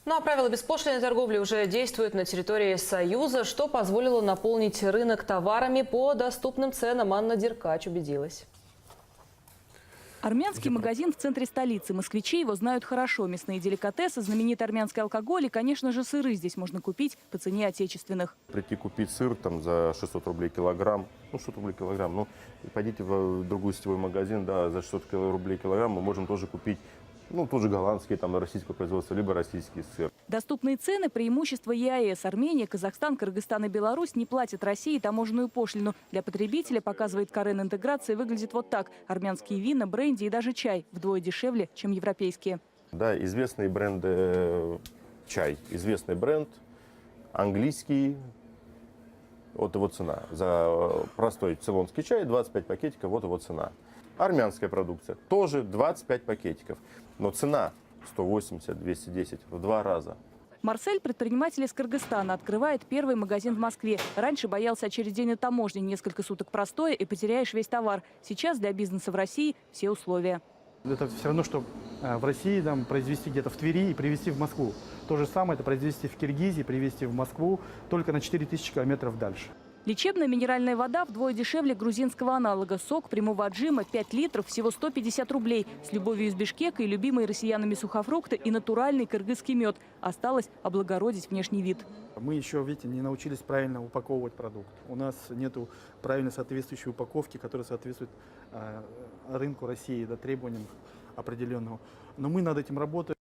Ну а правила беспошлиной торговли уже действуют на территории Союза, что позволило наполнить рынок товарами по доступным ценам. Анна Деркач убедилась. Армянский магазин в центре столицы. Москвичи его знают хорошо. Мясные деликатесы, знаменитый армянский алкоголь и, конечно же, сыры здесь можно купить по цене отечественных. Прийти купить сыр там за 600 рублей килограмм, ну 600 рублей килограмм, ну и пойдите в другой сетевой магазин, да, за 600 рублей килограмм мы можем тоже купить, ну тоже голландский, там российского производства, либо российский сыр. Доступные цены – преимущество ЕАЭС. Армения, Казахстан, Кыргызстан и Беларусь не платят России таможенную пошлину. Для потребителя, показывает Карен интеграции, выглядит вот так. Армянские вина, бренди и даже чай вдвое дешевле, чем европейские. Да, известные бренды, чай, известный бренд, английский, вот его цена. За простой цейлонский чай 25 пакетиков, вот его цена. Армянская продукция тоже 25 пакетиков, но цена 180-210 в 2 раза. Марсель, предприниматель из Кыргызстана, открывает первый магазин в Москве. Раньше боялся очередей на таможне, несколько суток простое и потеряешь весь товар. Сейчас для бизнеса в России все условия. Это все равно, что в России там, произвести где-то в Твери и привезти в Москву. То же самое это произвести в Киргизии, привезти в Москву, только на 4000 километров дальше. Лечебная минеральная вода вдвое дешевле грузинского аналога. Сок прямого отжима 5 литров всего 150 рублей. С любовью из Бишкека и любимые россиянами сухофрукты и натуральный кыргызский мед. Осталось облагородить внешний вид. Мы еще, видите, не научились правильно упаковывать продукт. У нас нет правильно соответствующей упаковки, которая соответствует рынку России, да, требованиям определенным. Но мы над этим работаем.